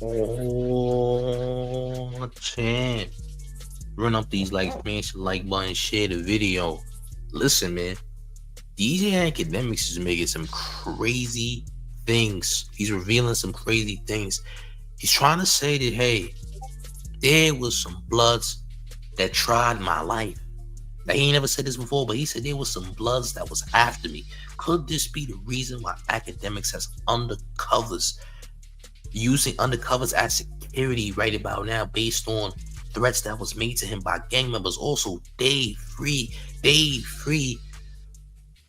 Oh, champ. Run up these likes, smash the like button, share the video. Listen, man. DJ Akademiks is making some crazy things. He's revealing some crazy things. He's trying to say that, hey, there was some bloods that tried my life. Now, he ain't never said this before, but he said there was some bloods that was after me. Could this be the reason why Akademiks has undercovers, using undercovers as security right about now based on threats that was made to him by gang members? Also, Dave Free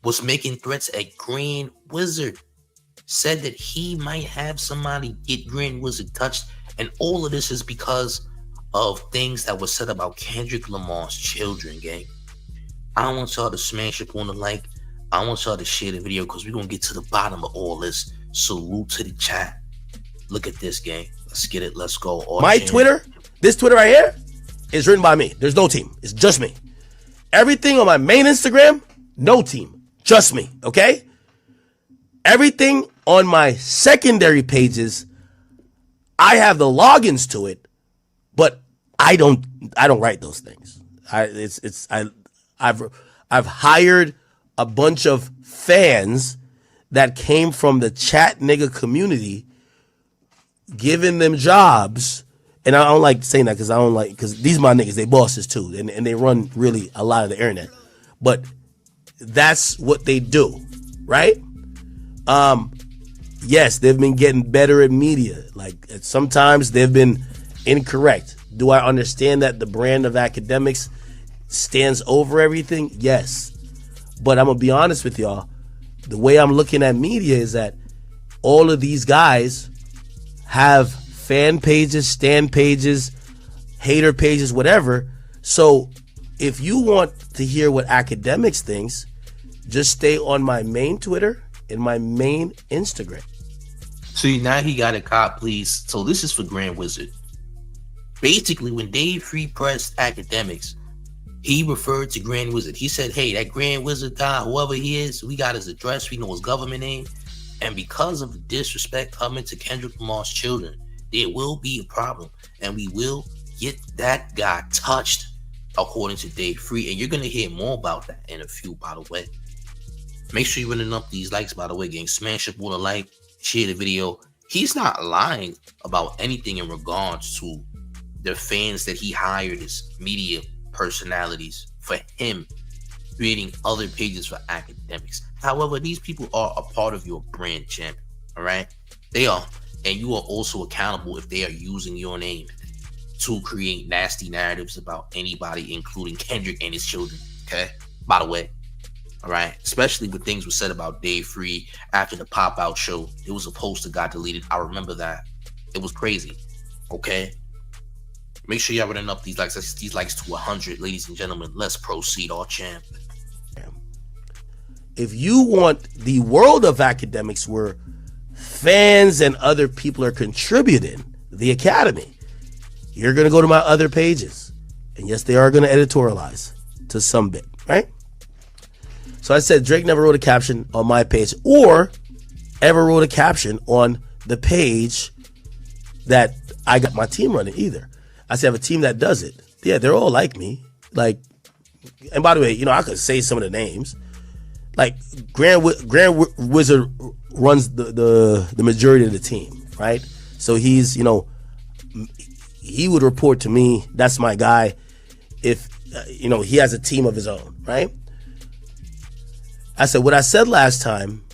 was making threats at Grand Wizard. Said that he might have somebody get Grand Wizard touched. And all of this is because of things that were said about Kendrick Lamar's children, gang. I want y'all to smash up on the like. I want y'all to share the video because we're going to get to the bottom of all this. Salute to the chat. Look at this, gang. Let's get it. Let's go. My Twitter, this Twitter right here, is written by me. There's no team. It's just me. Everything on my main Instagram, no team. Just me, okay? Everything on my secondary pages, I have the logins to it, but I don't write those things. I've hired a bunch of fans that came from the chat nigga community, giving them jobs. And I don't like saying that because these my niggas, they bosses too, and they run really a lot of the internet. But that's what they do, right? Yes, they've been getting better at media. Like sometimes they've been incorrect. Do I understand that the brand of Akademiks stands over everything? Yes. But I'm gonna be honest with y'all. The way I'm looking at media is that all of these guys have fan pages, stan pages, hater pages, whatever. So if you want to hear what Akademiks thinks, just stay on my main Twitter and my main Instagram. See, now he got a cop, please. So this is for Grand Wizard. Basically, when Dave Free pressed Akademiks, he referred to Grand Wizard. He said, hey, that Grand Wizard guy, whoever he is, we got his address, we know his government name. And because of the disrespect coming to Kendrick Lamar's children, there will be a problem. And we will get that guy touched, according to Dave Free. And you're going to hear more about that in a few, by the way. Make sure you're running up these likes, by the way, gang. Smash up on a like, share the video. He's not lying about anything in regards to the fans that he hired as media personalities for him creating other pages for Akademiks. However, these people are a part of your brand, champ. All right? They are. And you are also accountable if they are using your name to create nasty narratives about anybody, including Kendrick and his children. Okay? By the way. All right, especially when things were said about Dave Free after the pop-out show. It was a post that got deleted. I remember that. It was crazy. Okay? Make sure y'all running up these likes to 100, ladies and gentlemen. Let's proceed, all champ. If you want the world of Akademiks where fans and other people are contributing, the Academy, you're going to go to my other pages. And yes, they are going to editorialize to some bit, right? So I said Drake never wrote a caption on my page or ever wrote a caption on the page that I got my team running either. I said I have a team that does it. Yeah, they're all like me. Like, and by the way, you know, I could say some of the names. Like Grand Wizard runs the majority of the team, right? So he's, you know, he would report to me. That's my guy. If you know, he has a team of his own, right? I said what I said last time,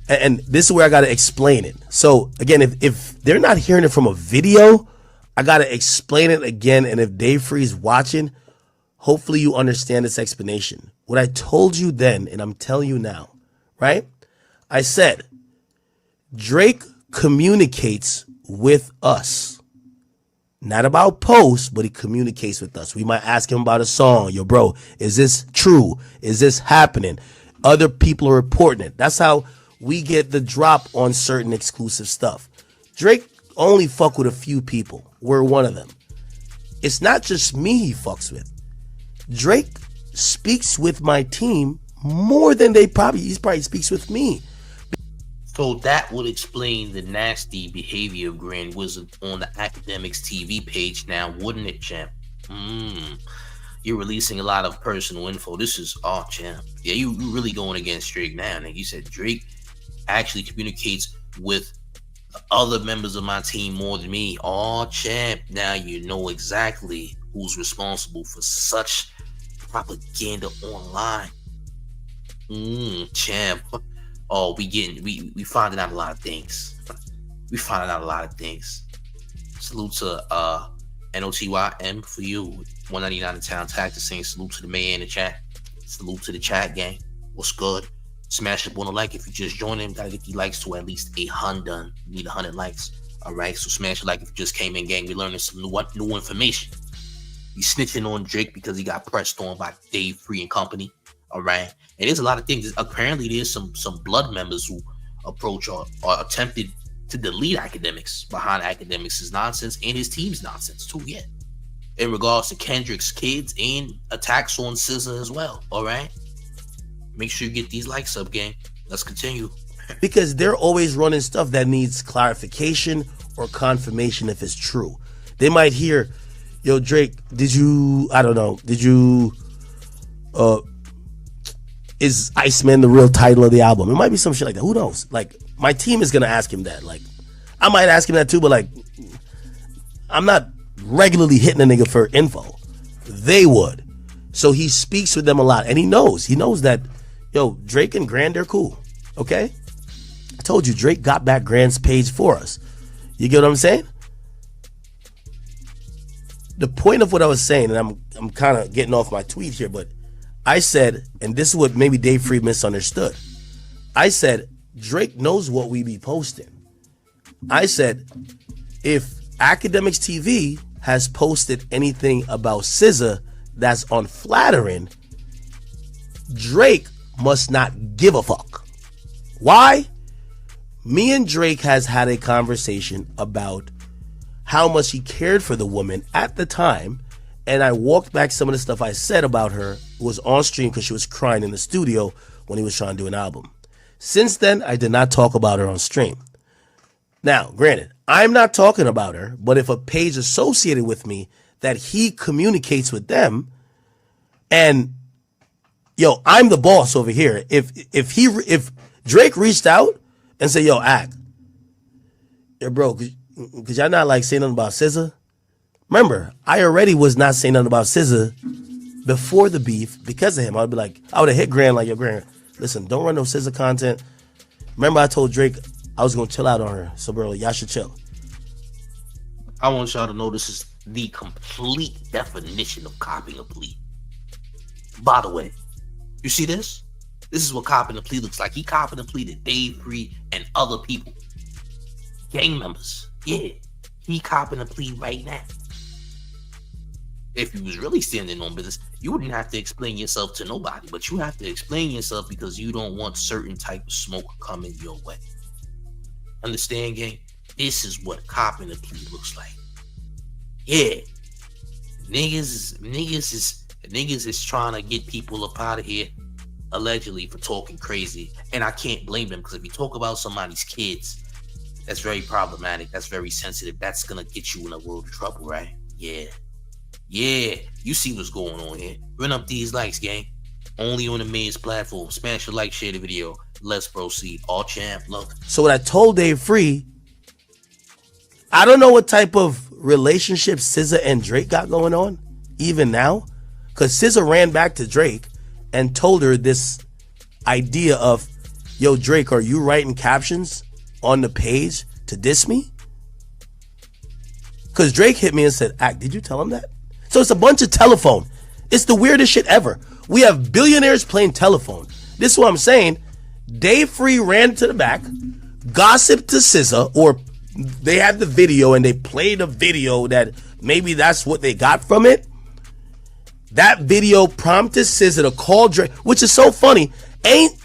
and this is where I got to explain it. So again, if they're not hearing it from a video, I got to explain it again. And if Dave Free's watching, hopefully you understand this explanation. What I told you then, and I'm telling you now, right? I said, Drake communicates with us. Not about posts, but he communicates with us. We might ask him about a song. Yo, bro, is this true? Is this happening? Other people are reporting it. That's how we get the drop on certain exclusive stuff. Drake only fuck with a few people. We're one of them. It's not just me he fucks with. Drake speaks with my team more than he probably speaks with me. Bro, that would explain the nasty behavior of Grand Wizard on the Akademiks TV page now, wouldn't it, champ? You're releasing a lot of personal info. This is champ. Yeah, you really going against Drake now. And you said Drake actually communicates with other members of my team more than me. Champ. Now you know exactly who's responsible for such propaganda online. Champ. Oh, we finding out a lot of things. We finding out a lot of things. Salute to NOTYM for you. 199 in town tactics saying salute to the man in the chat. Salute to the chat gang. What's good? Smash up on a like if you just joined him. Gotta get the likes to at least 100. Need 100 likes. Alright, so smash a like if you just came in, gang. We learning some new information. He's snitching on Drake because he got pressed on by Dave Free and company. Alright. And there's a lot of things. Apparently there's some blood members who approach or attempted to delete Akademiks behind Akademiks' nonsense and his team's nonsense too, yeah. In regards to KENDRICK'S kids and attacks on SZA as well. Alright. Make sure you get these likes up, gang. Let's continue. Because they're always running stuff that needs clarification or confirmation if it's true. They might hear, yo, Drake, is Iceman the real title of the album? It might be some shit like that. Who knows? Like, my team is going to ask him that. Like, I might ask him that too, but like, I'm not regularly hitting a nigga for info. They would. So he speaks with them a lot. And he knows that, yo, Drake and Grand, they're cool. Okay? I told you, Drake got back Grand's page for us. You get what I'm saying? The point of what I was saying, and I'm kind of getting off my tweet here, but I said, and this is what maybe Dave Free misunderstood. I said, Drake knows what we be posting. I said, if Akademiks TV has posted anything about SZA that's unflattering, Drake must not give a fuck. Why? Me and Drake has had a conversation about how much he cared for the woman at the time, and I walked back some of the stuff I said about her. It was on stream because she was crying in the studio when he was trying to do an album. Since then, I did not talk about her on stream. Now, granted, I'm not talking about her, but if a page associated with me that he communicates with them, and yo, I'm the boss over here. If Drake reached out and said, yo, Ak, yo, bro, could y'all not like say nothing about SZA? Remember, I already was not saying nothing about SZA before the beef because of him. I would have hit Grand like, yo, Grand, listen, don't run no SZA content. Remember, I told Drake I was gonna chill out on her, so bro, y'all should chill. I want y'all to know this is the complete definition of copying a plea. By the way, you see this? This is what copying a plea looks like. He copied a plea to Dave Free and other people, gang members. Yeah, he copping a plea right now. If you was really standing on business, you wouldn't have to explain yourself to nobody, but you have to explain yourself because you don't want certain type of smoke coming your way. Understand, gang? This is what copping a plea looks like. Yeah, niggas is trying to get people up out of here, allegedly for talking crazy, and I can't blame them because if you talk about somebody's kids, that's very problematic. That's very sensitive. That's gonna get you in a world of trouble, right? Yeah. You see what's going on here. Run up these likes, gang. Only on the men's platform. Smash a like, share the video. Let's proceed. All champ, look. So what I told Dave Free, I don't know what type of relationship SZA and Drake got going on, even now, because SZA ran back to Drake and told her this idea of, yo, Drake, are you writing captions on the page to diss me? Because Drake hit me and said, Ak, did you tell him that? So it's a bunch of telephone. It's the weirdest shit ever. We have billionaires playing telephone. This is what I'm saying. Dave Free ran to the back, gossiped to SZA, or they had the video and they played a video that maybe that's what they got from it. That video prompted SZA to call Drake, which is so funny. Ain't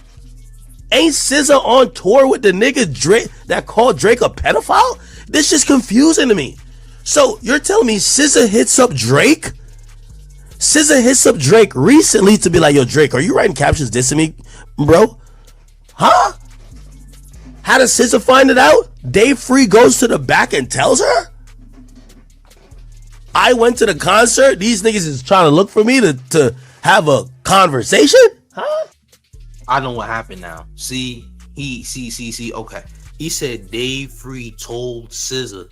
SZA on tour with the nigga Drake that called Drake a pedophile? This is confusing to me. So you're telling me SZA hits up Drake? SZA hits up Drake recently to be like, yo, Drake, are you writing captions dissing me, bro? Huh? How does SZA find it out? Dave Free goes to the back and tells her? I went to the concert. These niggas is trying to look for me to have a conversation? Huh? I know what happened now. See. Okay. He said Dave Free told SZA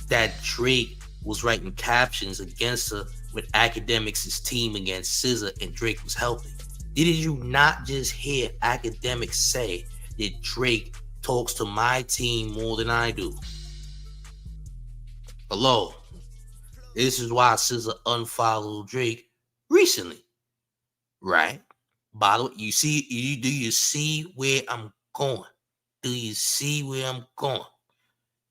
that Drake was writing captions against her with Akademiks' team against SZA, and Drake was helping. Did you not just hear Akademiks say that Drake talks to my team more than I do? Hello. This is why SZA unfollowed Drake recently. Right? By the way, do you see where I'm going? Do you see where I'm going?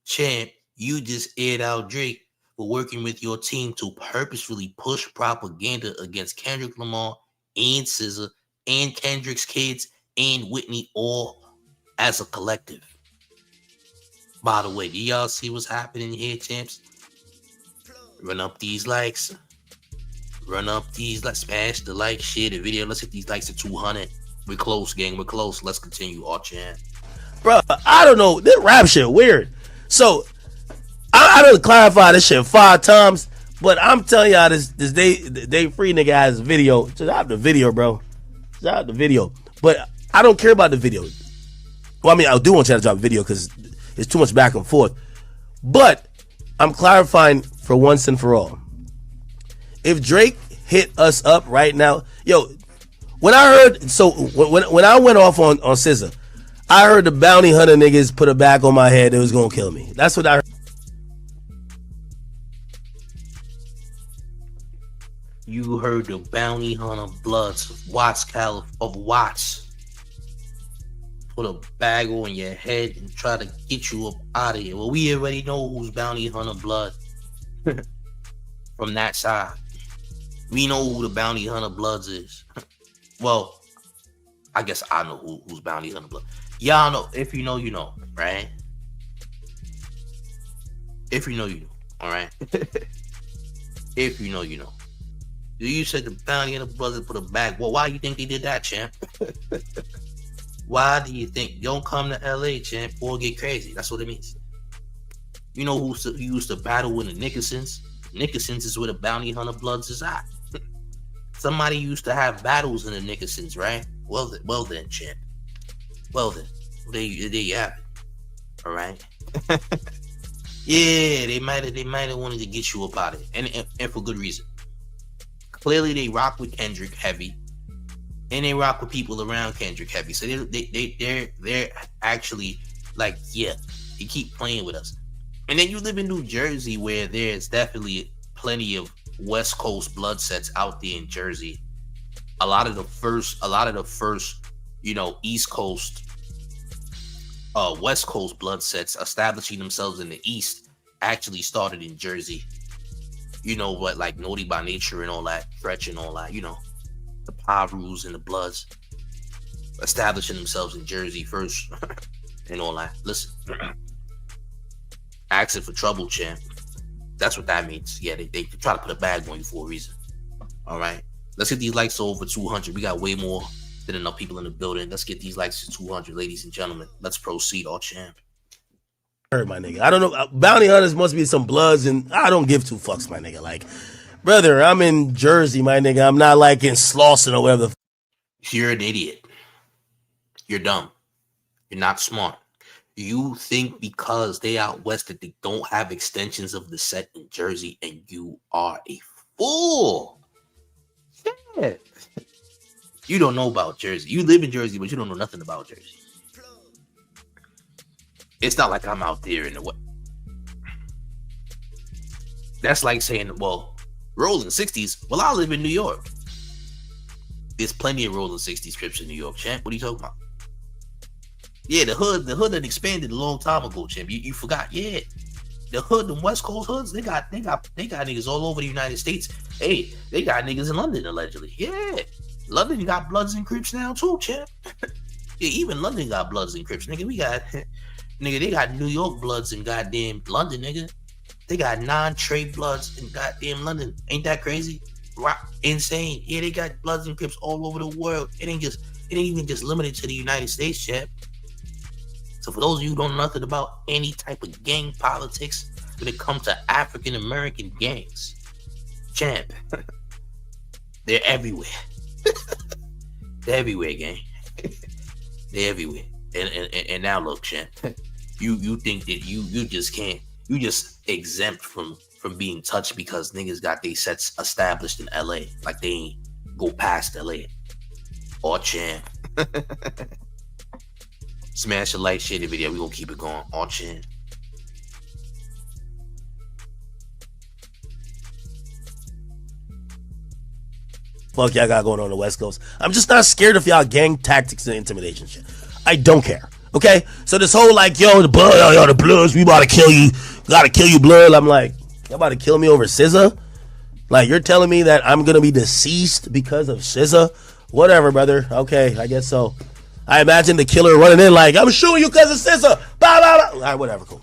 Champ, you just aired out Drake for working with your team to purposefully push propaganda against Kendrick Lamar and SZA and Kendrick's kids and Whitney all as a collective. By the way, do y'all see what's happening here, champs? Run up these likes. Run up these likes. Smash the like, share the video. Let's hit these likes to 200. We're close, gang. We're close. Let's continue, our champ. Bro, I don't know. This rap shit weird. So, I done clarify this shit 5 times, but I'm telling y'all this Dave Free nigga has a video. Just out the video, bro. Just out the video. But I don't care about the video. Well, I mean, I do want you to drop a video because it's too much back and forth. But I'm clarifying for once and for all. If Drake hit us up right now, yo, when I heard, so when I went off on SZA, I heard the bounty hunter niggas put a bag on my head that was gonna kill me. That's what I heard. You heard the bounty hunter bloods of Watts put a bag on your head and try to get you up out of here. Well, we already know who's bounty hunter blood from that side. We know who the bounty hunter bloods is. Well, I guess I know who's bounty hunter blood. Y'all know. If you know, you know, right? If you know, you know. All right. If you know, you know. You said the bounty hunter brothers put a bag. Well, why do you think they did that, champ? Why do you think? Don't come to LA, champ, or get crazy. That's what it means. You know who used to battle with the Nickersons? Nickersons is where the bounty hunter bloods is at. Somebody used to have battles in the Nickersons, right? Well then, champ. Well then, there you have it. All right. Yeah, they might have wanted to get you up out of it, and for good reason. Clearly, they rock with Kendrick heavy, and they rock with people around Kendrick heavy. So they're actually like, yeah, they keep playing with us. And then you live in New Jersey, where there's definitely plenty of West Coast blood sets out there in Jersey. A lot of the first, East Coast, West Coast blood sets establishing themselves in the East actually started in Jersey. You know what, like Naughty by Nature and all that, Fretch and all that, you know, the Parus and the Bloods establishing themselves in Jersey first and all that. Listen, asking for trouble, champ. That's what that means. Yeah, they try to put a bag on you for a reason. All right, let's get these likes to over 200. We got way more than enough people in the building. Let's get these likes to 200, ladies and gentlemen. Let's proceed, our champ. My nigga, I don't know. Bounty hunters must be some bloods, and I don't give 2 fucks, my nigga. Like, brother, I'm in Jersey, my nigga. I'm not like in Slauson or whatever. You're an idiot. You're dumb. You're not smart. You think because they out west that they don't have extensions of the set in Jersey, and you are a fool. Yeah. You don't know about Jersey. You live in Jersey, but you don't know nothing about Jersey. It's not like I'm out there in the what. That's like saying, well, rolling 60s. Well, I live in New York. There's plenty of rolling 60s Crips in New York, champ. What are you talking about? Yeah, the hood that expanded a long time ago, champ. You forgot. Yeah. The hood, the West Coast hoods, they got niggas all over the United States. Hey, they got niggas in London, allegedly. Yeah. London got Bloods and Crips now too, champ. Yeah, even London got Bloods and Crips. Nigga, we got nigga, they got New York Bloods in goddamn London, nigga. They got non-trade Bloods in goddamn London. Ain't that crazy? Insane. Yeah, they got Bloods and Crips all over the world. It ain't even just limited to the United States, champ. So for those of you who don't know nothing about any type of gang politics when it comes to African American gangs, champ, they're everywhere. They're everywhere, gang. They're everywhere. And now look, champ, you think that you just can't, you just exempt from being touched because niggas got they sets established in LA, like they ain't go past LA. Or champ. Smash the like, share the video. We gonna keep it going. All chin. Fuck y'all got going on the West Coast. I'm just not scared of y'all gang tactics and intimidation shit. I don't care. Okay? So this whole like, yo, the blood, yo, the bloods, we about to kill you. Gotta kill you, blood. I'm like, y'all about to kill me over SZA? Like, you're telling me that I'm gonna be deceased because of SZA? Whatever, brother. Okay, I guess so. I imagine the killer running in like, I'm shooting you because of SZA. Blah, blah, blah. All right, whatever, cool.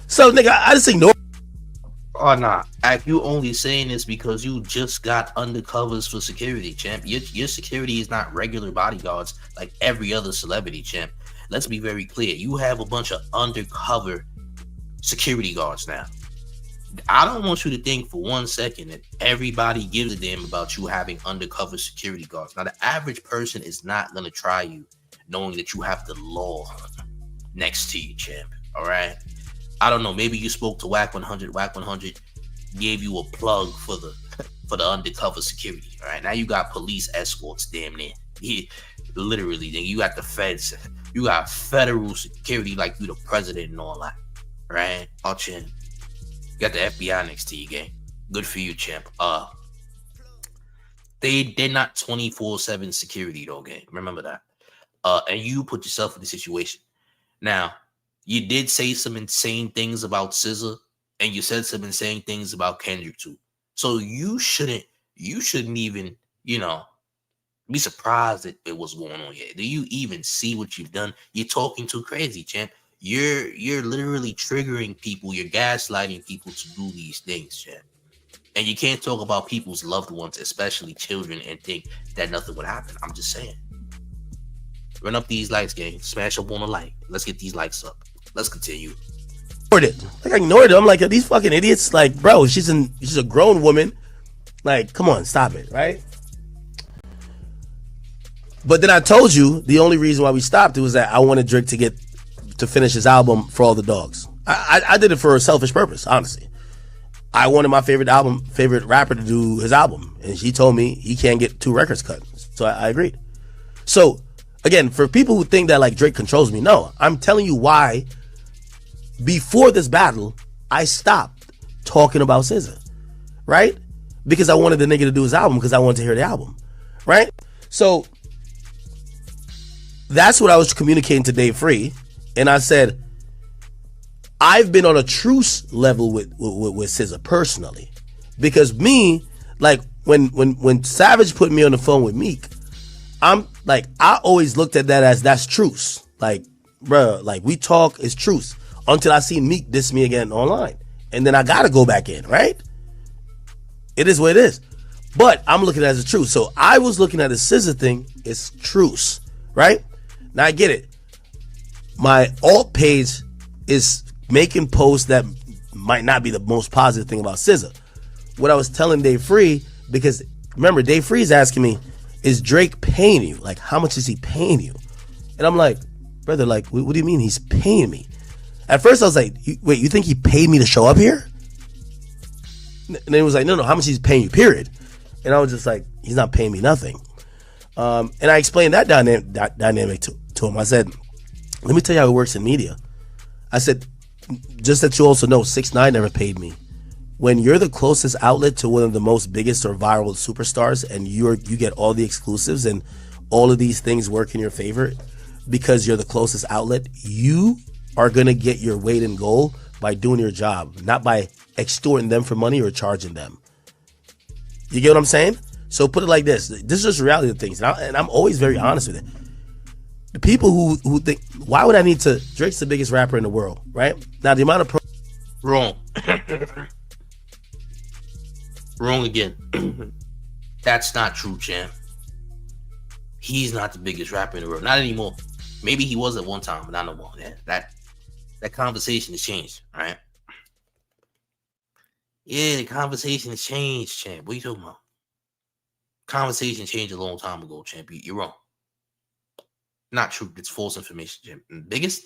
So, nigga, I just ignore. Oh, nah. You only saying this because you just got undercovers for security, champ. Your security is not regular bodyguards like every other celebrity, champ. Let's be very clear. You have a bunch of undercover security guards now. I don't want you to think for 1 second that everybody gives a damn about you having undercover security guards. Now, the average person is not going to try you knowing that you have the law next to you, champ. All right? I don't know. Maybe you spoke to Whack 100. Whack 100 gave you a plug for the undercover security. All right? Now you got police escorts, damn near. Literally, then you got the feds. You got federal security like you the president and all that. Right? All chin. You got the FBI next to you, gang. Good for you, champ. They're not 24/7 security though, gang. Remember that. And you put yourself in the situation. Now, you did say some insane things about SZA, and you said some insane things about Kendrick too. So you shouldn't even, be surprised at what's going on here. Do you even see what you've done? You're talking too crazy, champ. You're literally triggering people. You're gaslighting people to do these things, champ. And you can't talk about people's loved ones, especially children, and think that nothing would happen. I'm just saying. Run up these likes, gang. Smash up on a like. Let's get these likes up. Let's continue. I ignored it. I'm like, these fucking idiots. Like, bro, she's a grown woman. Like, come on, stop it, right? But then I told you the only reason why we stopped it was that I wanted Drake to finish his album For All the Dogs. I did it for a selfish purpose, honestly. I wanted my favorite rapper to do his album, and she told me he can't get 2 records cut. So I agreed. So again, for people who think that like Drake controls me, no, I'm telling you why. Before this battle, I stopped talking about SZA, right? Because I wanted the nigga to do his album because I wanted to hear the album, right? So that's what I was communicating to Dave Free, and I said, I've been on a truce level with SZA personally, because me, like when Savage put me on the phone with Meek, I'm like, I always looked at that as that's truce. Like, bruh, like we talk is truce until I see Meek diss me again online, and then I gotta go back in, right? It is what it is. But I'm looking at it as a truce. So I was looking at the SZA thing as truce, right? Now I get it. My alt page is making posts that might not be the most positive thing about SZA. What I was telling Dave Free, because remember, Dave Free is asking me, is Drake paying you? Like, how much is he paying you? And I'm like, brother, like, what do you mean he's paying me? At first I was like, wait, you think he paid me to show up here? And then he was like, no, how much he's paying you, period. And I was just like, he's not paying me nothing. And I explained that dynamic to him. I said, let me tell you how it works in media. I said, just that you also know, 6ix9ine never paid me. When you're the closest outlet to one of the most biggest or viral superstars, and you get all the exclusives and all of these things work in your favor because you're the closest outlet, you are going to get your weight in gold by doing your job, not by extorting them for money or charging them. You get what I'm saying? So put it like this. This is just reality of things. And I'm always very honest with it. The people who think, why would I need to, Drake's the biggest rapper in the world, right? Now the amount of Wrong. Wrong again. That's not true, champ. He's not the biggest rapper in the world. Not anymore. Maybe he was at one time, but not no more. That conversation has changed, all right? Yeah, the conversation has changed, champ. What are you talking about? Conversation changed a long time ago, champ. You're wrong. Not true. It's false information, champ. And biggest?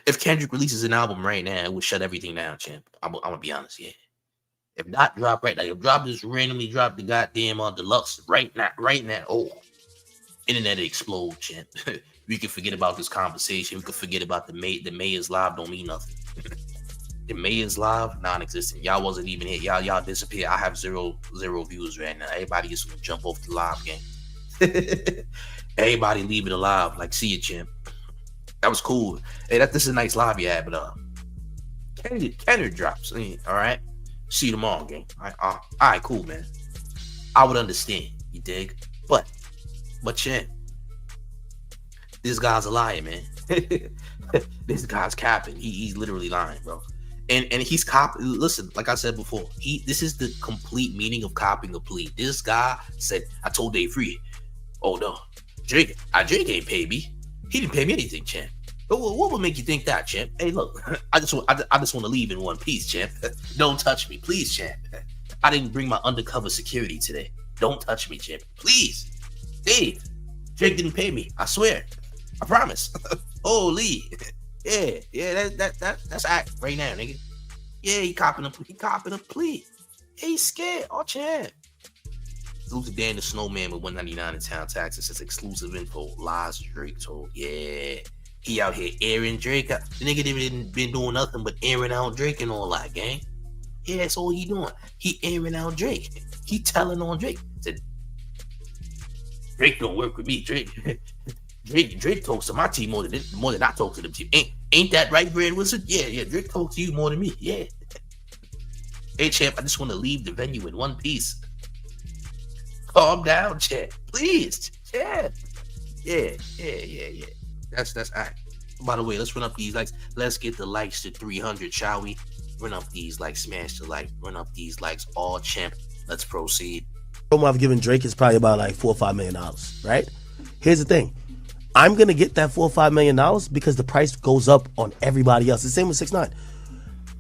If Kendrick releases an album right now, it would shut everything down, champ. I'm gonna be honest, yeah. If not drop right now, if drop just randomly drop the goddamn deluxe right now, oh, internet explode, champ. We can forget about this conversation. We can forget about the Mayor's Live don't mean nothing. The Mayor's Live, non-existent. Y'all wasn't even here. Y'all disappeared. I have zero views right now. Everybody just gonna jump off the live game. Everybody leave it alive. Like, see you, champ. That was cool. Hey, this is a nice live you had, but Kendrick drops. All right. See you tomorrow, gang. All right, cool, man. I would understand. You dig? But champ, this guy's a liar, man. This guy's capping. He's literally lying, bro. And he's listen, like I said before, this is the complete meaning of copying a plea. This guy said, I told Dave Free, oh no, Drake ain't paid me. He didn't pay me anything, champ. But what would make you think that, champ? Hey, look, I just want to leave in one piece, champ. Don't touch me, please, champ. I didn't bring my undercover security today. Don't touch me, champ. Please. Dave, Drake didn't pay me. I swear. I promise. Holy. Yeah, that's act right now, nigga. Yeah, he copping a plea. Yeah, he's scared. Oh, champ. Exclusive Dan the Snowman with $1.99 in town taxes. Says exclusive info. Lies Drake told. Yeah. He out here airing Drake out. The nigga didn't been doing nothing but airing out Drake and all that, gang. Yeah, that's all he doing. He airing out Drake. He telling on Drake. Said, Drake don't work with me. Drake talks to my team more than I talk to them team. Ain't that right, Grand Wizard? Yeah. Drake talks to you more than me. Yeah. Hey, champ, I just want to leave the venue in one piece. Calm down, champ. Please, champ. Yeah. That's all right. By the way, let's run up these likes. Let's get the likes to 300, shall we? Run up these likes. Smash the like. Run up these likes. All champ. Let's proceed. Promo I've given Drake is probably about like $4 or $5 million, right? Here's the thing. I'm going to get that $4 or $5 million because the price goes up on everybody else. The same with 6ix9ine.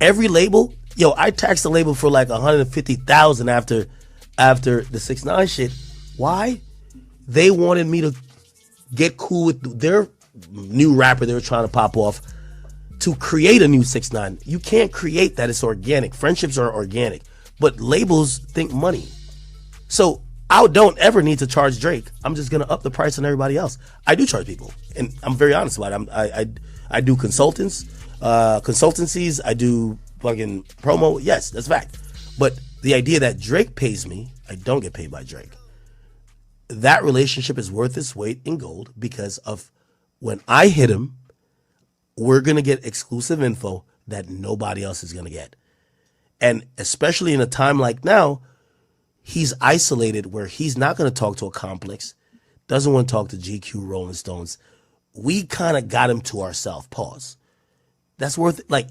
Every label, I taxed the label for like $150,000 after the 6ix9ine shit. Why? They wanted me to get cool with their new rapper they were trying to pop off to create a new 6ix9ine. You can't create that. It's organic. Friendships are organic. But labels think money. So I don't ever need to charge Drake. I'm just going to up the price on everybody else. I do charge people. And I'm very honest about it. I do consultancies. I do fucking promo. Yes, that's a fact. But the idea that Drake pays me, I don't get paid by Drake. That relationship is worth its weight in gold because of when I hit him, we're going to get exclusive info that nobody else is going to get. And especially in a time like now, he's isolated where he's not going to talk to a Complex, doesn't want to talk to GQ, Rolling Stones. We kind of got him to ourselves. Pause. That's worth it. Like,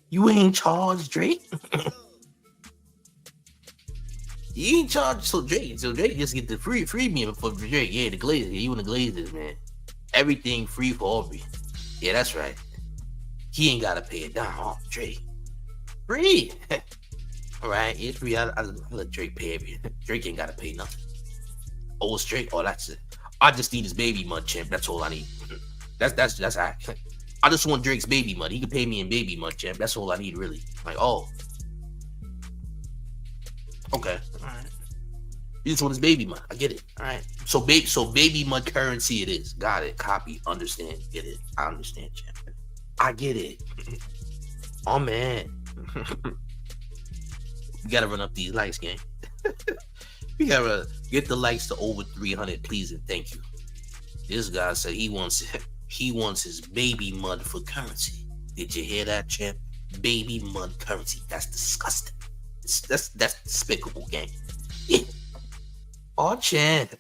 you ain't charged Drake. You ain't charged so Drake just get the free me for Drake. Yeah, the Glazers. You and the Glazers, man. Everything free for Aubrey. Yeah, that's right. He ain't gotta pay it down. Oh, Drake. Free. All right, it's free. I let Drake pay everything. Drake ain't gotta pay nothing. Oh, it's Drake. Oh, that's it. I just need his baby money, champ. That's all I need. That's I just want Drake's baby money. He can pay me in baby money, champ. That's all I need, really. Like, oh. Okay. All right. You just want his baby money. I get it. All right. So baby money currency it is. Got it. Copy. Understand. Get it. I understand, champ. I get it. Oh, man. We gotta run up these likes, gang. We gotta get the likes to over 300, please and thank you. This guy said he wants his baby mud for currency. Did you hear that, champ? Baby mud currency. That's disgusting. That's despicable, gang. Yeah. Oh, champ.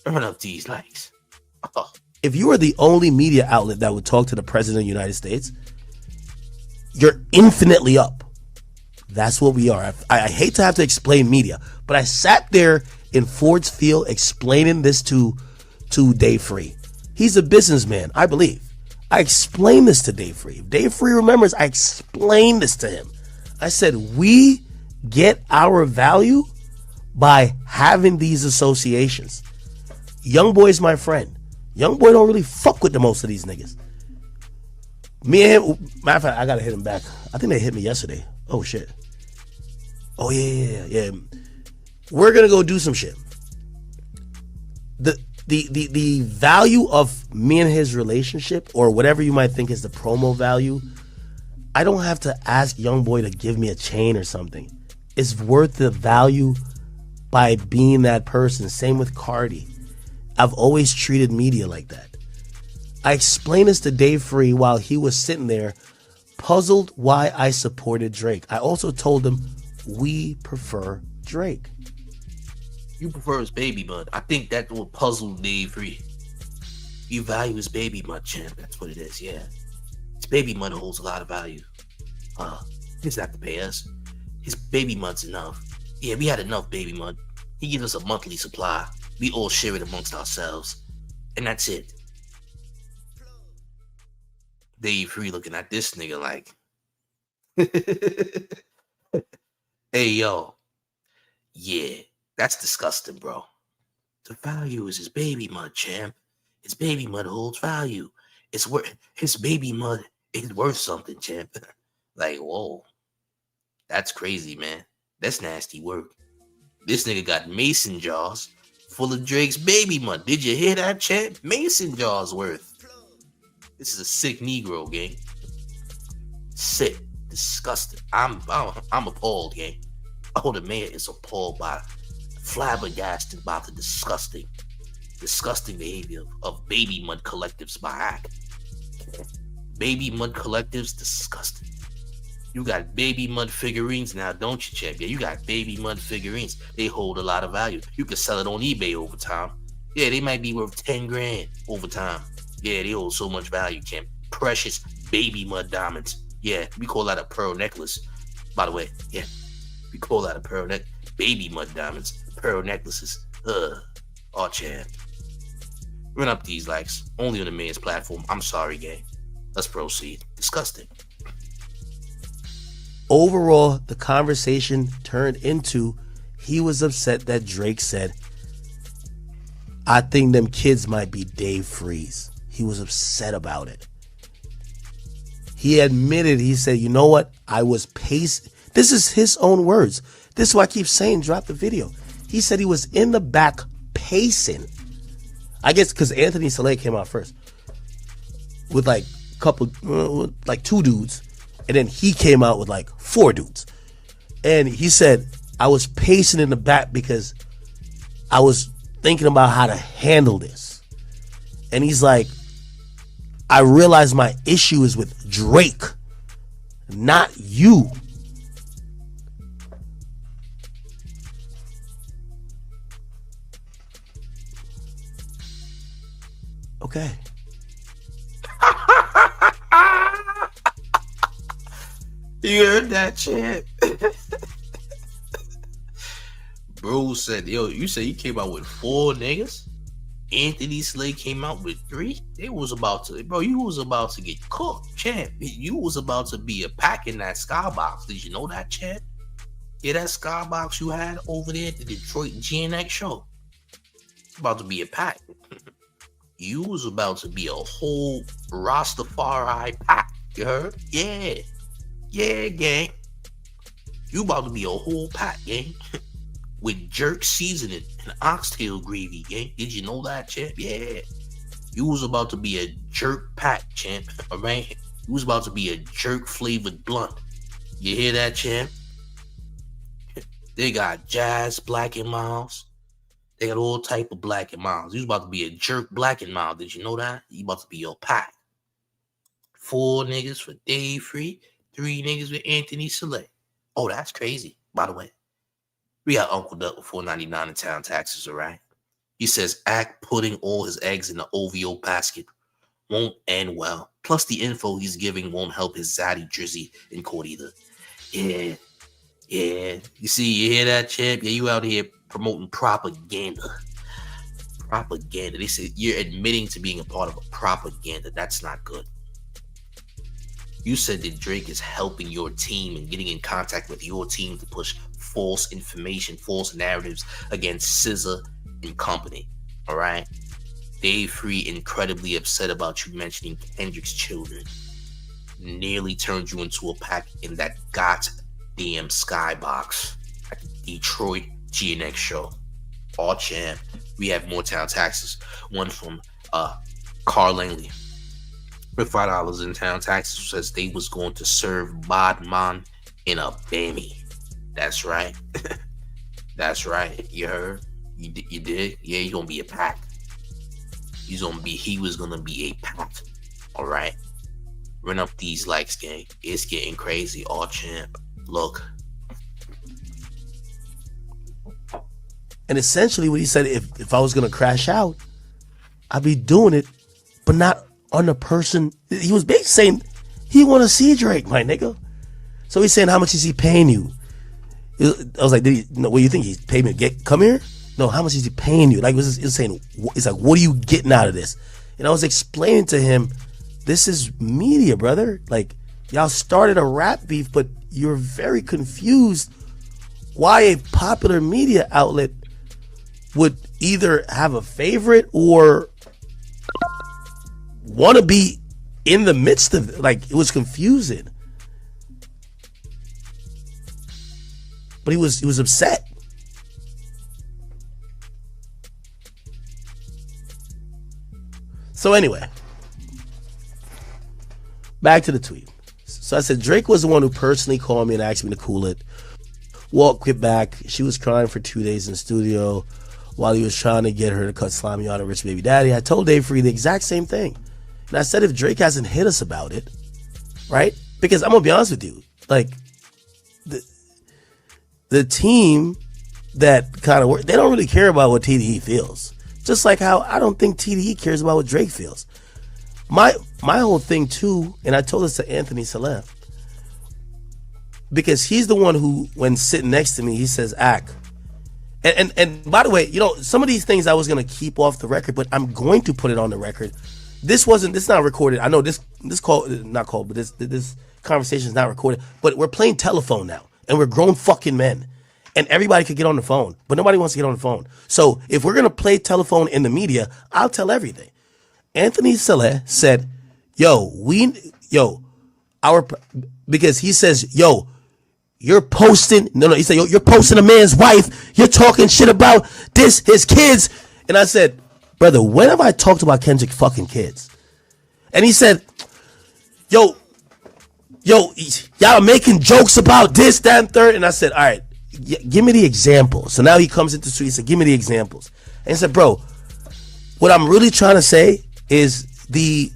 Run up these likes. Oh. If you are the only media outlet that would talk to the president of the United States, you're infinitely up. That's what we are. I hate to have to explain media, but I sat there in Ford's Field explaining this to Dave Free. He's a businessman, I believe. I explained this to Dave Free. If Dave Free remembers, I explained this to him. I said, we get our value by having these associations. Young Boy's my friend. Young Boy don't really fuck with the most of these niggas. Me and him, matter of fact, I gotta hit him back. I think they hit me yesterday. Oh shit. Oh yeah. We're gonna go do some shit. The value of me and his relationship, or whatever you might think is the promo value, I don't have to ask Young Boy to give me a chain or something. It's worth the value by being that person. Same with Cardi. I've always treated media like that. I explained this to Dave Free while he was sitting there, puzzled why I supported Drake. I also told him we prefer Drake. You prefer his baby mud. I think that will puzzle Dave Free. You value his baby mud, champ. That's what it is, yeah. His baby mud holds a lot of value. He doesn't have to pay us. His baby mud's enough. Yeah, we had enough baby mud. He gives us a monthly supply. We all share it amongst ourselves. And that's it. Dave Free looking at this nigga like, hey, yo. Yeah, that's disgusting, bro. The value is his baby mud, champ. His baby mud holds value. It's worth, his baby mud is worth something, champ. Like, whoa. That's crazy, man. That's nasty work. This nigga got mason jars full of Drake's baby mud. Did you hear that, champ? Mason jars worth. This is a sick Negro, gang. Sick. Disgusting. I'm appalled, gang. Oh, the mayor is appalled by, flabbergasted by the disgusting behavior of baby mud collectives by Ak. Baby mud collectives, disgusting. You got baby mud figurines now, don't you, champ? Yeah, you got baby mud figurines. They hold a lot of value. You can sell it on eBay over time. Yeah, they might be worth 10 grand over time. Yeah, they hold so much value, champ. Precious baby mud diamonds. Yeah, we call that a pearl necklace. By the way, yeah, we call that a pearl necklace. Baby mud diamonds, pearl necklaces. Oh, champ. Run up these likes. Only on the man's platform. I'm sorry, gang. Let's proceed. Disgusting. Overall, the conversation turned into he was upset that Drake said, I think them kids might be Dave Freeze. He was upset about it. He admitted, he said, you know what? I was pacing. This is his own words. This is why I keep saying drop the video. He said he was in the back pacing. I guess because Anthony Saleh came out first with like a couple, like 2 dudes. And then he came out with like 4 dudes. And he said, I was pacing in the back because I was thinking about how to handle this. And he's like, I realized my issue is with Drake, not you. Okay. You heard that, champ? Bro said, yo, you say you came out with 4 niggas? Anthony Slay came out with 3? They was about to, bro, you was about to get cooked, champ. You was about to be a pack in that skybox. Did you know that, champ? Yeah, that skybox you had over there at the Detroit GNX show. About to be a pack. You was about to be a whole Rastafari pack. You heard? Yeah. Yeah, gang. You about to be a whole pack, gang. With jerk seasoning and oxtail gravy, gang. Did you know that, champ? Yeah. You was about to be a jerk pack, champ. Alright? You was about to be a jerk flavored blunt. You hear that, champ? They got Jazz Black and Miles. They got all type of Black and Miles. You was about to be a jerk Black and Miles. Did you know that? You about to be your pack. 4 niggas for Dave Free. 3 niggas with Anthony Saleh. Oh, that's crazy, by the way. We got Uncle Duck with $4.99 in town taxes, all right? He says, Ak putting all his eggs in the OVO basket won't end well. Plus, the info he's giving won't help his Zaddy Drizzy in court either. Yeah. Yeah, you see, you hear that, champ? Yeah, you out here promoting propaganda. Propaganda. They said you're admitting to being a part of a propaganda. That's not good. You said that Drake is helping your team and getting in contact with your team to push false information, false narratives against SZA and company. All right. Dave Free incredibly upset about you mentioning Kendrick's children. Nearly turned you into a pack in that goddamn skybox at the Detroit GNX show. All champ. We have more town taxes. One from Carl Langley. With $5 in town taxes says they was going to serve Bodman in a Bammy. That's right. That's right. You heard? You did? Yeah, you gonna be a pack. He was gonna be a pack. Alright. Run up these likes, gang. It's getting crazy. All champ. Look. And essentially what he said, if I was gonna crash out, I'd be doing it, but not on the person. He was basically saying he want to see Drake, my nigga. So he's saying, how much is he paying you? I was like, what do you think? He's paying me to come here? No, how much is he paying you? Like, it was saying, it's like, what are you getting out of this? And I was explaining to him, this is media, brother. Like, y'all started a rap beef, but you're very confused why a popular media outlet would either have a favorite or want to be in the midst of it. Like, it was confusing. But he was upset. So anyway, back to the tweet. So I said, Drake was the one who personally called me and asked me to cool it. Walt quit back. She was crying for 2 days in the studio while he was trying to get her to cut Slimy on a Rich Baby Daddy. I told Dave Free the exact same thing. And I said, if Drake hasn't hit us about it, right? Because I'm going to be honest with you. Like, the team that kind of work, they don't really care about what TDE feels. Just like how I don't think TDE cares about what Drake feels. My whole thing too, and I told this to Anthony Saleh, because he's the one who, when sitting next to me, he says, Ak. And by the way, you know, some of these things I was going to keep off the record, but I'm going to put it on the record. This not recorded. I know this call, not call, but this conversation is not recorded, but we're playing telephone now, and we're grown fucking men. And everybody could get on the phone, but nobody wants to get on the phone. So if we're going to play telephone in the media, I'll tell everything. Anthony Saleh said, because he says, you're posting, he said, you're posting a man's wife, you're talking shit about his kids. And I said, brother, when have I talked about Kendrick fucking kids? And he said, y'all are making jokes about this, that, and third. And I said, all right, give me the examples. So now he comes into the street and said, give me the examples. And he said, bro, what I'm really trying to say is the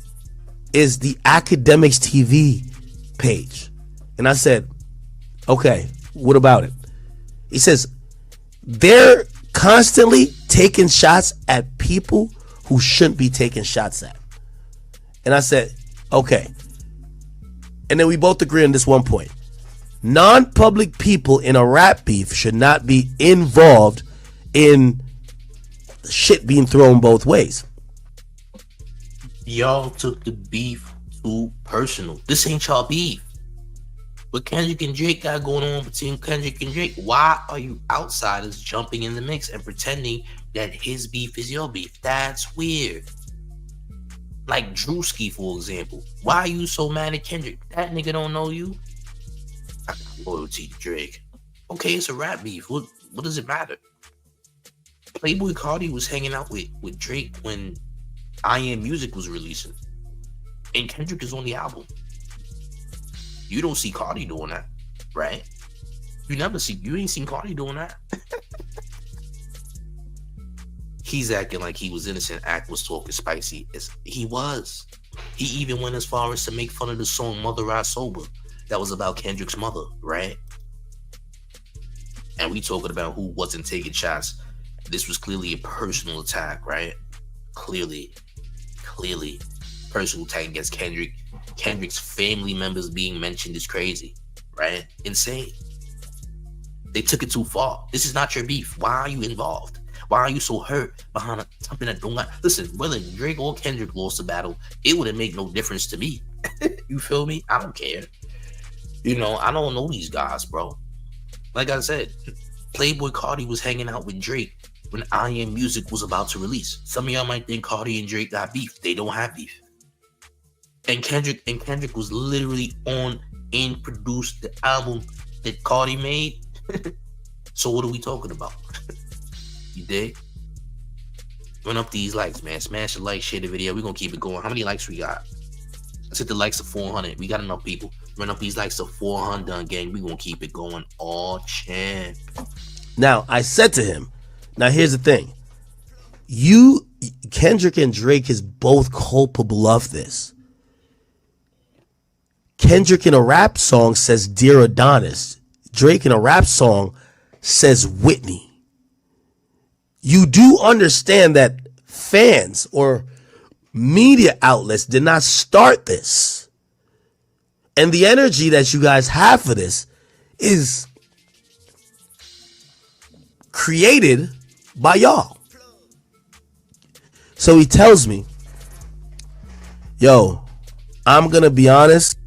Akademiks TV page. And I said, okay, what about it? He says, they're constantly taking shots at people who shouldn't be taking shots at. And I said, okay. And then we both agree on this one point. Non-public people in a rap beef should not be involved in shit being thrown both ways. Y'all took the beef too personal. This ain't y'all beef. What Kendrick and Drake got going on between Kendrick and Drake, why are you outsiders jumping in the mix and pretending that his beef is your beef? That's weird. Like Drewski, for example. Why are you so mad at Kendrick? That nigga don't know you. I got loyalty to Drake. Okay, it's a rap beef. What does it matter? Playboy Cardi was hanging out with Drake when I Am Music was releasing. And Kendrick is on the album. You don't see Cardi doing that, right? You ain't seen Cardi doing that. He's acting like he was innocent. Act was talking spicy. He was. He even went as far as to make fun of the song Mother Ride Sober. That was about Kendrick's mother, right? And we talking about who wasn't taking shots. This was clearly a personal attack, right? Clearly personal attack against Kendrick. Kendrick's family members being mentioned is crazy, right? Insane. They took it too far. This is not your beef. Why are you involved? Why are you so hurt behind something that don't got? Listen, whether Drake or Kendrick lost the battle, it wouldn't make no difference to me. You feel me? I don't care. You know, I don't know these guys, bro. Like I said, Playboy Cardi was hanging out with Drake when I Am Music was about to release. Some of y'all might think Cardi and Drake got beef. They don't have beef. And Kendrick was literally on and produced the album that Cardi made. So what are we talking about? You dig? Run up these likes, man. Smash the like, share the video. We're gonna keep it going. How many likes we got? Let's hit the likes of 400. We got enough people. Run up these likes to 400, gang. We're gonna keep it going all champ. Now, I said to him, now here's the thing. Kendrick and Drake is both culpable of this. Kendrick in a rap song says Dear Adonis. Drake in a rap song says Whitney. You do understand that fans or media outlets did not start this. And the energy that you guys have for this is created by y'all. So he tells me, yo, I'm going to be honest.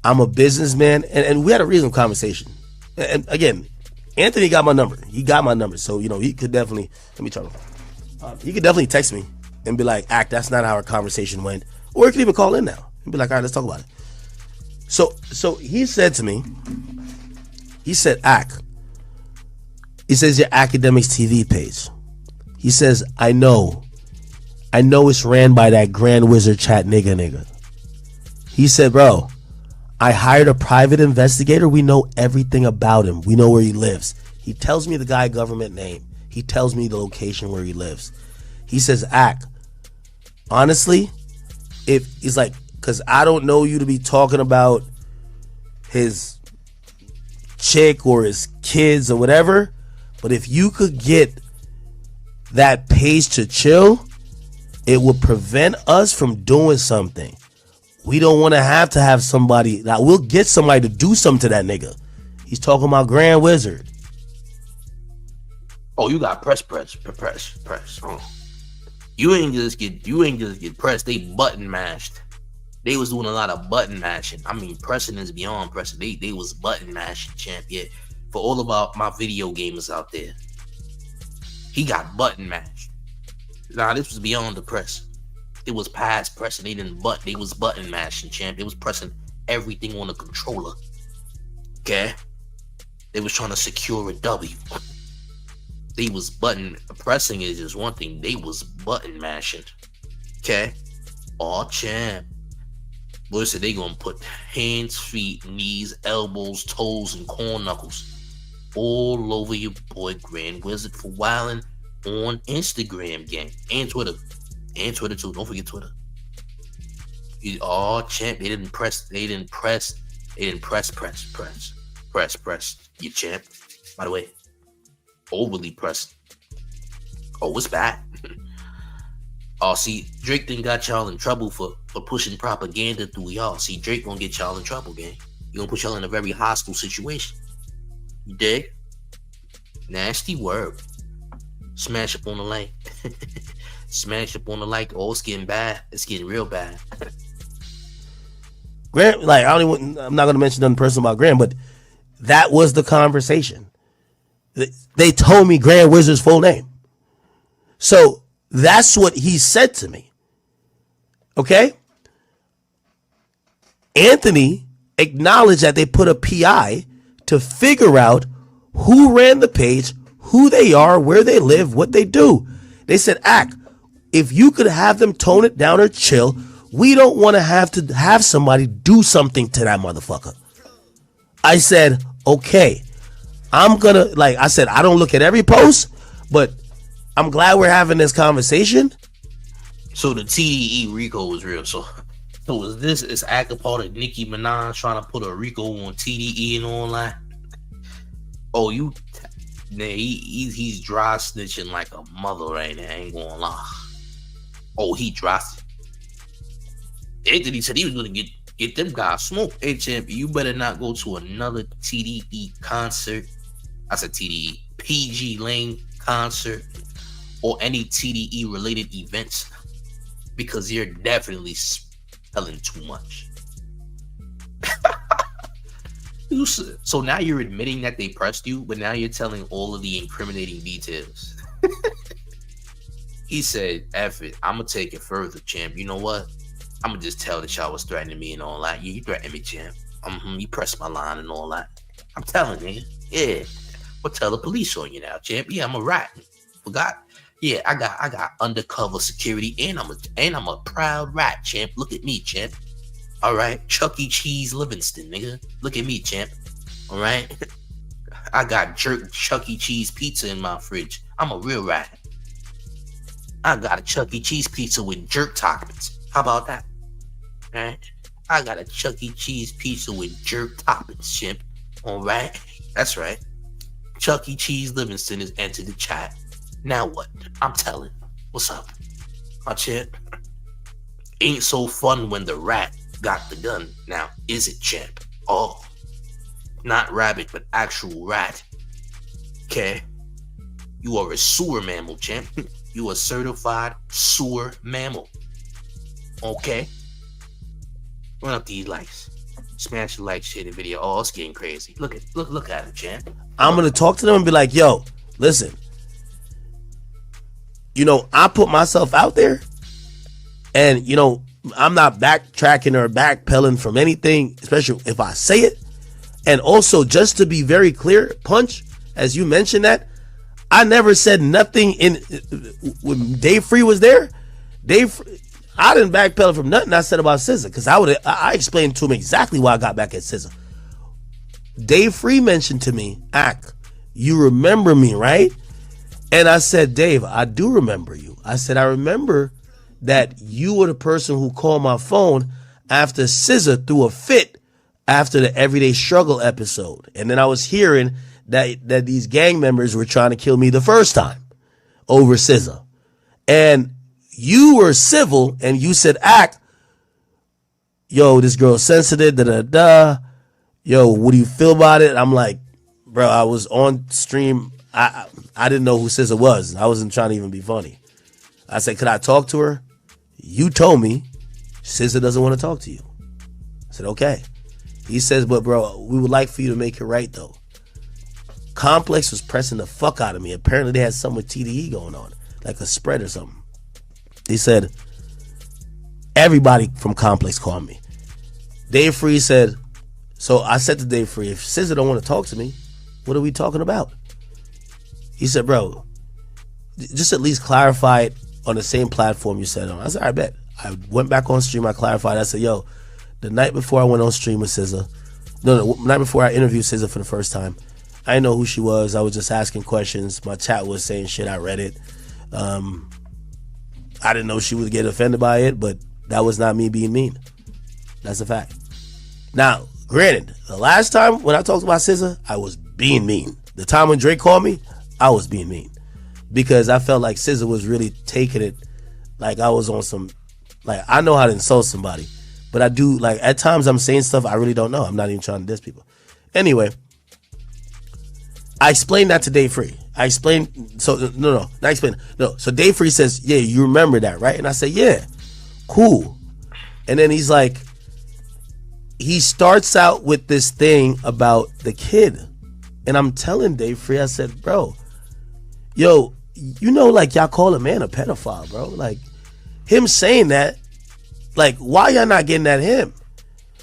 I'm a businessman. And we had a reasonable conversation. And again, Anthony got my number. He got my number. So, you know, he could definitely, let me try to, he could definitely text me and be like, Act, that's not how our conversation went. Or he could even call in now and be like, all right, let's talk about it. So he said to me, he said, Act, he says your Akademiks TV page. He says, I know it's ran by that Grand Wizard chat nigga. He said, bro, I hired a private investigator. We know everything about him. We know where he lives. He tells me the guy government name. He tells me the location where he lives. He says, Act, honestly, if he's like, because I don't know you to be talking about his chick or his kids or whatever, but if you could get that page to chill, it would prevent us from doing something. We don't want to have somebody. Now we'll get somebody to do something to that nigga. He's talking about Grand Wizard. Oh, you got press. Oh. You ain't just get pressed. They button mashed. They was doing a lot of button mashing. I mean, pressing is beyond pressing. They was button mashing, champ. Yeah, for all of my video gamers out there, he got button mashed. Nah, this was beyond the press. It was past pressing. They was button mashing, champ. They was pressing everything on the controller. Okay? They was trying to secure a W. They was pressing is just one thing. They was button mashing. Okay? All champ. Boy said they gonna put hands, feet, knees, elbows, toes, and corn knuckles all over your boy Grand Wizard for wilding on Instagram, gang, and Twitter. And Twitter too. Don't forget Twitter. Champ. They didn't press. You champ. By the way, overly pressed. Oh, it's bad. Oh, see, Drake done got y'all in trouble for pushing propaganda through y'all. See, Drake gonna get y'all in trouble, gang. He gonna put y'all in a very hostile situation. You dig? Nasty word. Smash up on the like. Smash up on the like. Oh, it's getting bad. It's getting real bad. Grant, like, I'm not gonna mention nothing personal about Grant, but that was the conversation. They told me Grand Wizard's full name. So that's what he said to me. Okay? Anthony acknowledged that they put a PI to figure out who ran the page, who they are, where they live, what they do. They said, Act, if you could have them tone it down or chill, we don't want to have somebody do something to that motherfucker. I said, okay, I don't look at every post, but I'm glad we're having this conversation. So the TDE Rico was real. So is Act a part of Nicki Minaj trying to put a Rico on TDE and online? Oh, he's dry snitching like a mother right now. I ain't gonna lie. Oh, he dry. Anthony said he was gonna get them guys smoked. Hey champ, you better not go to another TDE concert I said TDE, PG Lane concert, or any TDE related events, because you're definitely spelling too much. So now you're admitting that they pressed you, but now you're telling all of the incriminating details. He said, F it, I'm gonna take it further, champ. You know what? I'm gonna just tell that y'all was threatening me and all that. Yeah, you threatened me, champ. You pressed my line and all that. I'm telling you. Yeah. We'll tell the police on you now, champ. Yeah, I'm a rat. Forgot? Yeah, I got undercover security, and I'm a proud rat, champ. Look at me, champ. All right, Chuck E. Cheese Livingston, nigga. Look at me, champ. All right, I got jerk Chuck E. Cheese pizza in my fridge. I'm a real rat. I got a Chuck E. Cheese pizza with jerk toppings. How about that? All right, I got a Chuck E. Cheese pizza with jerk toppings, champ. All right, that's right. Chuck E. Cheese Livingston has entered the chat. Now what? I'm telling. What's up? My champ. Ain't so fun when the rat got the gun. Now, is it, champ? Oh, not rabbit, but actual rat. Okay. You are a sewer mammal, champ. You a certified sewer mammal. Okay. Run up these likes. Smash the like, share the video. Oh, it's getting crazy. Look at it, champ. I'm gonna talk to them and be like, yo, listen. You know, I put myself out there, and you know, I'm not backtracking or backpedaling from anything, especially if I say it. And also, just to be very clear, Punch, as you mentioned that, I never said nothing when Dave Free was there. I didn't backpedal from nothing I said about SZA, because I explained to him exactly why I got back at SZA. Dave Free mentioned to me, you remember me, right? And I said, Dave, I do remember you. I said, I remember that you were the person who called my phone after SZA threw a fit after the Everyday Struggle episode. And then I was hearing that these gang members were trying to kill me the first time over SZA. And you were civil and you said, yo, this girl's sensitive, da-da-da. Yo, what do you feel about it? I'm like, bro, I was on stream. I didn't know who SZA was. I wasn't trying to even be funny. I said, could I talk to her? You told me SZA doesn't want to talk to you. I said, okay. He says, but bro, we would like for you to make it right though. Complex was pressing the fuck out of me. Apparently they had something with TDE going on, like a spread or something. He said, everybody from Complex called me. Dave Free said, so I said to Dave Free, if SZA don't want to talk to me, what are we talking about? He said, bro, just at least clarify it on the same platform you said on. I said, I bet. I went back on stream, I clarified. I said, yo, the night before I went on stream with SZA, the night before I interviewed SZA for the first time, I didn't know who she was. I was just asking questions. My chat was saying shit. I read it. I didn't know she would get offended by it, but that was not me being mean. That's a fact. Now, granted, the last time when I talked about SZA, I was being mean. The time when Drake called me, I was being mean. Because I felt like SZA was really taking it like I was on some, like, I know how to insult somebody. But I do, like, at times I'm saying stuff I really don't know. I'm not even trying to diss people. Anyway, I explained that to Dave Free. So Dave Free says, yeah, you remember that, right? And I say, yeah, cool. And then he's like, he starts out with this thing about the kid. And I'm telling Dave Free, I said, bro, yo, you know, like, y'all call a man a pedophile, bro. Like, him saying that, like, why y'all not getting at him?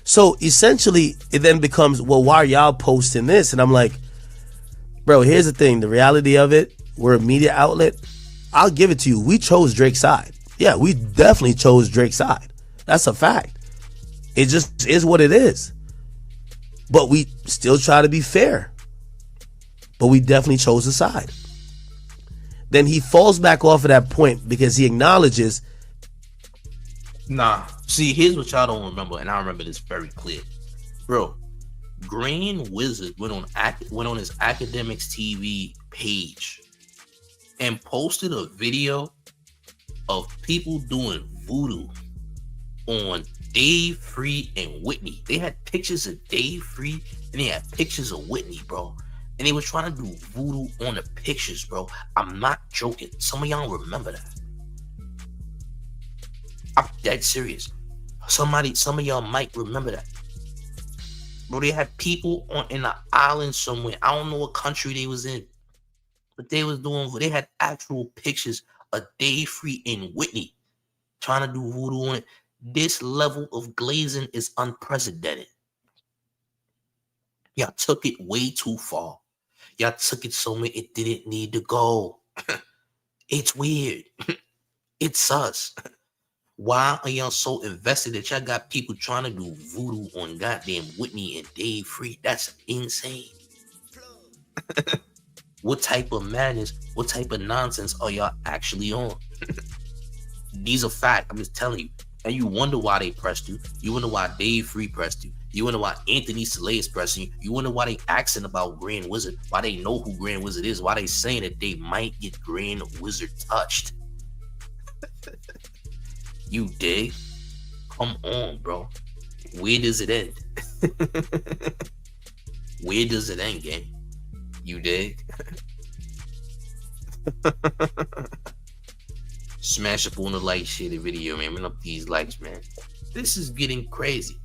So essentially, it then becomes, well, why are y'all posting this? And I'm like, bro, here's the thing. The reality of it, we're a media outlet. I'll give it to you. We chose Drake's side. Yeah, we definitely chose Drake's side. That's a fact. It just is what it is. But we still try to be fair. But we definitely chose a side. Then he falls back off of that point because he acknowledges. Nah, see, here's what y'all don't remember, and I remember this very clear. Bro, Grand Wizard went on his Akademiks TV page and posted a video of people doing voodoo on Dave Free and Whitney. They had pictures of Dave Free and they had pictures of Whitney, bro. And they was trying to do voodoo on the pictures, bro. I'm not joking. Some of y'all remember that. I'm dead serious. Some of y'all might remember that. Bro, they had people on in an island somewhere. I don't know what country they was in. But they had actual pictures of Dave Free in Whitney trying to do voodoo on it. This level of glazing is unprecedented. Y'all took it way too far. Y'all took it somewhere it didn't need to go. It's weird. It's sus. Why are y'all so invested that y'all got people trying to do voodoo on goddamn Whitney and Dave Free? That's insane. What type of madness, what type of nonsense are y'all actually on? These are facts. I'm just telling you. And you wonder why they pressed you. You wonder why Dave Free pressed you. You wonder why Anthony Soleil is pressing you. You wonder why they asking about Grand Wizard. Why they know who Grand Wizard is. Why they saying that they might get Grand Wizard touched. You dig? Come on, bro. Where does it end? Where does it end, gang? You dig? Smash up on the like, share the video, man. Run up these likes, man. This is getting crazy.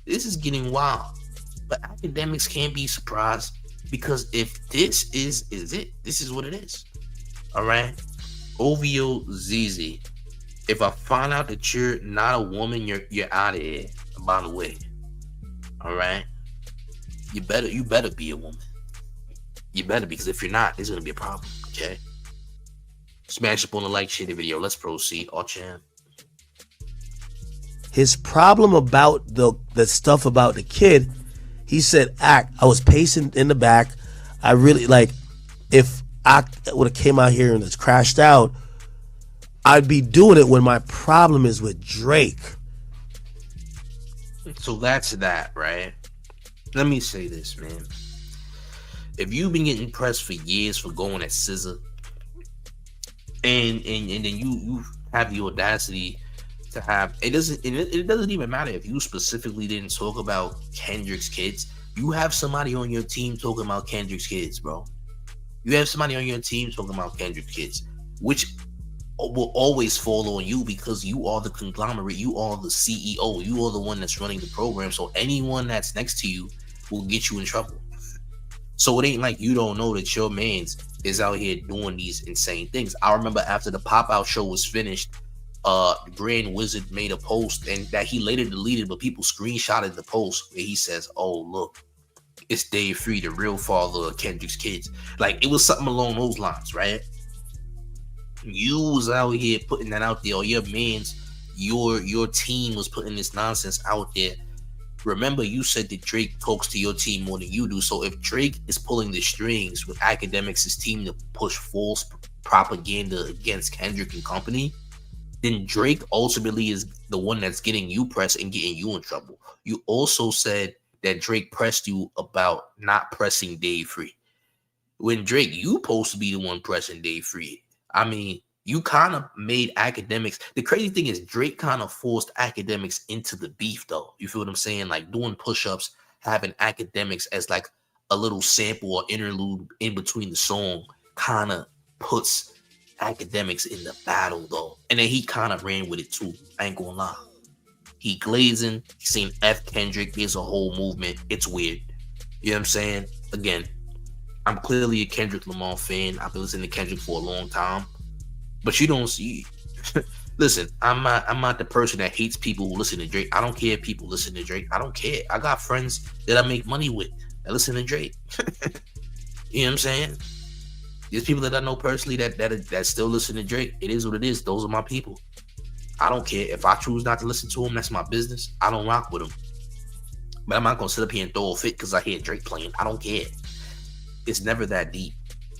This is getting wild. But Akademiks can't be surprised, because if this is it, this is what it is. All right? OVO ZZ. If I find out that you're not a woman, you're out of here. By the way. All right? You better be a woman. You better, because if you're not, there's gonna be a problem. Okay? Smash up on the like, share the video. Let's proceed. Champ. His problem about the stuff about the kid, he said, I was pacing in the back. I really, like, if I would have came out here and just crashed out, I'd be doing it when my problem is with Drake. So that's that, right? Let me say this, man. If you've been getting pressed for years for going at SZA, and then you have the audacity to have it doesn't even matter if you specifically didn't talk about Kendrick's kids. You have somebody on your team talking about Kendrick's kids, bro. You have somebody on your team talking about Kendrick's kids, which will always fall on you, because you are the conglomerate, you are the CEO, you are the one that's running the program. So anyone that's next to you will get you in trouble. So it ain't like you don't know that your man's is out here doing these insane things. I remember after the pop-out show was finished, Grand Wizard made a post, and that he later deleted, but people screenshotted the post where he says, "Oh, look, it's Dave Free, the real father of Kendrick's kids." Like, it was something along those lines, right? You was out here putting that out there, or your man's, your team was putting this nonsense out there. Remember, you said that Drake talks to your team more than you do. So if Drake is pulling the strings with Akademiks' team to push false propaganda against Kendrick and company, then Drake ultimately is the one that's getting you pressed and getting you in trouble. You also said that Drake pressed you about not pressing Dave Free. When Drake, you supposed to be the one pressing Dave Free. I mean, you kind of made Akademiks. The crazy thing is Drake kind of forced Akademiks into the beef, though. You feel what I'm saying? Like doing push-ups, having Akademiks as like a little sample or interlude in between the song kind of puts Akademiks in the battle, though. And then he kind of ran with it too. I ain't gonna lie. He glazing. He seen F Kendrick. There's a whole movement. It's weird. You know what I'm saying? Again, I'm clearly a Kendrick Lamar fan. I've been listening to Kendrick for a long time. But you don't see. Listen, I'm not the person that hates people who listen to Drake. I don't care if people listen to Drake. I don't care. I got friends that I make money with that listen to Drake. You know what I'm saying? There's people that I know personally that still listen to Drake. It is what it is. Those are my people. I don't care. If I choose not to listen to them, that's my business. I don't rock with them. But I'm not going to sit up here and throw a fit because I hear Drake playing. I don't care. It's never that deep.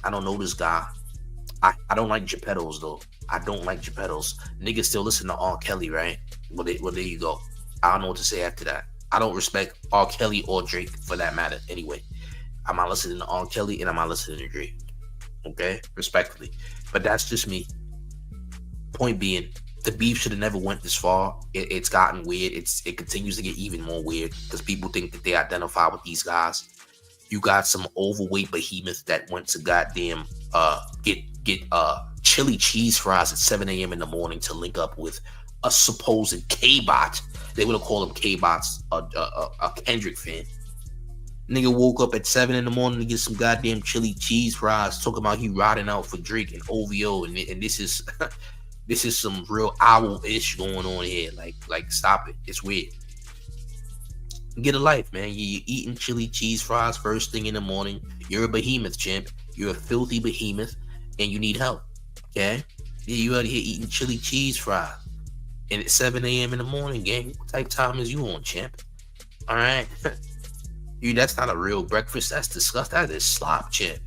I don't know this guy. I don't like Geppettos, though. I don't like Geppettos. Niggas still listen to R. Kelly, right? Well, there you go. I don't know what to say after that. I don't respect R. Kelly or Drake for that matter anyway. I'm not listening to R. Kelly and I'm not listening to Drake. Okay? Respectfully. But that's just me. Point being, the beef should have never went this far. It's gotten weird. It continues to get even more weird because people think that they identify with these guys. You got some overweight behemoths that went to goddamn get chili cheese fries at 7 a.m. in the morning to link up with a supposed K-bot. They would have called him K-bots, a Kendrick fan. Nigga woke up at 7 in the morning to get some goddamn chili cheese fries, talking about he riding out for Drake and OVO, and this is this is some real owl-ish going on here. Like stop it. It's weird. Get a life, man. You're eating chili cheese fries first thing in the morning. You're a behemoth, champ. You're a filthy behemoth, and you need help. Okay? Yeah, you out here eating chili cheese fries. And at 7 a.m. in the morning, gang. What type of time is you on, champ? Alright? You, that's not a real breakfast. That's disgusting. That is slop, champ.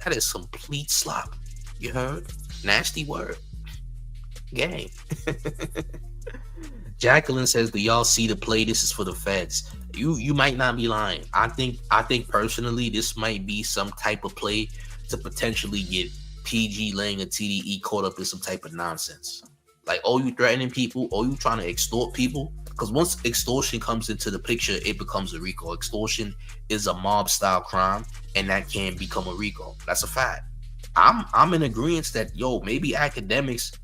That is complete slop. You heard? Nasty word. Gang. Jacqueline says, "Do y'all see the play? This is for the feds." You might not be lying. I think personally this might be some type of play to potentially get PG Lang and TDE caught up in some type of nonsense. Like, oh, you threatening people? Oh, you trying to extort people? Because once extortion comes into the picture, it becomes a RICO. Extortion is a mob style crime, and that can become a RICO. That's a fact. I'm in agreement that, yo, maybe Akademiks,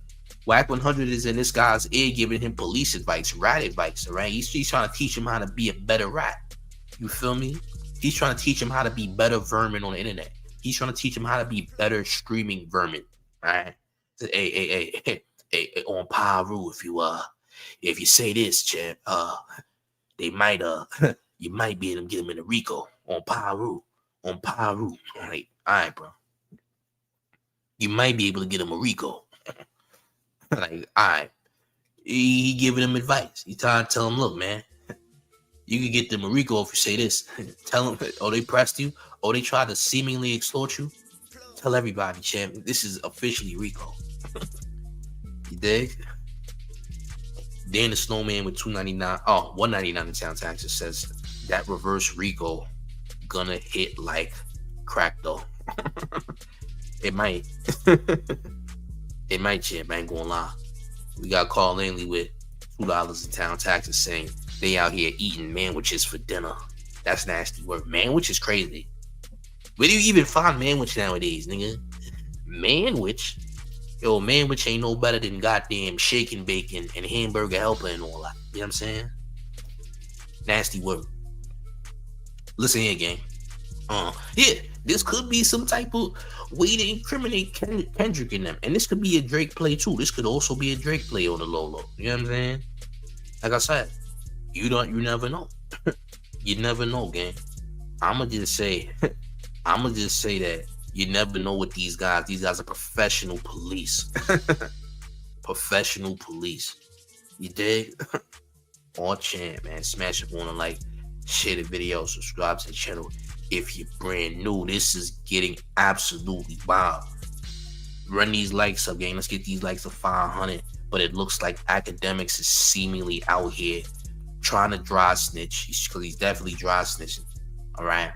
Whack 100 is in this guy's ear giving him police advice, rat advice, all right? He's trying to teach him how to be a better rat. You feel me? He's trying to teach him how to be better vermin on the internet. He's trying to teach him how to be better streaming vermin, all right? Hey, on Paru, if you say this, champ, they might, you might be able to get him in a RICO on Paru. All right, bro. You might be able to get him a RICO. Like, all right, he giving him advice. He trying to tell him, look, man, you can get them a RICO if you say this. Tell them, oh, they pressed you, oh, they tried to seemingly extort you. Tell everybody, champ, this is officially RICO. You dig? Dan the Snowman with $1.99 in town taxes says that reverse RICO gonna hit like crack though. It might. It might, champ. I ain't gonna lie. We got Carl Langley with $2 in town taxes saying they out here eating manwiches for dinner. That's nasty work. Manwich is crazy. Where do you even find manwich nowadays, nigga? Manwich? Yo, manwich ain't no better than goddamn shaking bacon and hamburger helper and all that. You know what I'm saying? Nasty work. Listen here, gang. Yeah, this could be some type of way to incriminate Kendrick in them. And this could be a Drake play too. This could also be a Drake play on the low. You know what I'm saying? Like I said, you never know. You never know, gang. I'ma just say that you never know with these guys. These guys are professional police. Professional police. You dig? All champ, man. Smash up on a like, share the video, subscribe to the channel. If you're brand new, this is getting absolutely wild. Run these likes up, gang. Let's get these likes to 500. But it looks like Akademiks is seemingly out here trying to dry snitch. Because he's definitely dry snitching. All right.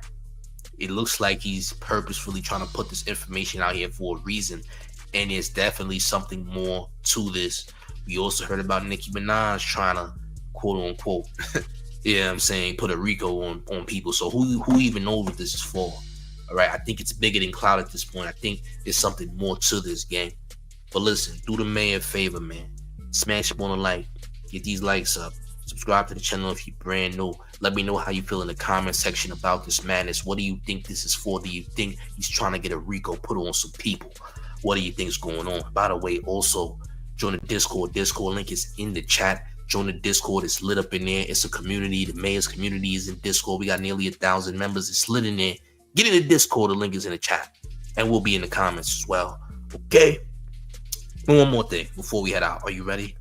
It looks like he's purposefully trying to put this information out here for a reason. And there's definitely something more to this. We also heard about Nicki Minaj trying to, quote unquote, yeah, I'm saying, put a RICO on people. So who even knows what this is for? All right, I think it's bigger than clout at this point. I think there's something more to this game. But listen, do the man a favor, man. Smash up on a like. Get these likes up. Subscribe to the channel if you're brand new. Let me know how you feel in the comment section about this madness. What do you think this is for? Do you think he's trying to get a RICO put on some people? What do you think is going on? By the way, also, join the Discord. Discord link is in the chat. Join the Discord. It's lit up in there. It's a community. The mayor's community is in Discord. We got nearly 1,000 members. It's lit in there. Get in the Discord. The link is in the chat. And we'll be in the comments as well. Okay? One more thing before we head out. Are you ready?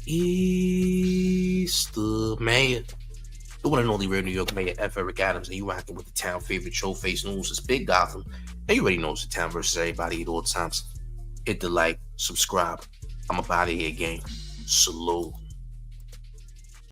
It's the mayor. The one and only real New York Mayor F. Eric Adams. And you rocking with the town favorite Showface News. It's Big Gotham. And you already know it's the town versus everybody at all times. Hit the like. Subscribe. I'm up out of here, gang. Salute.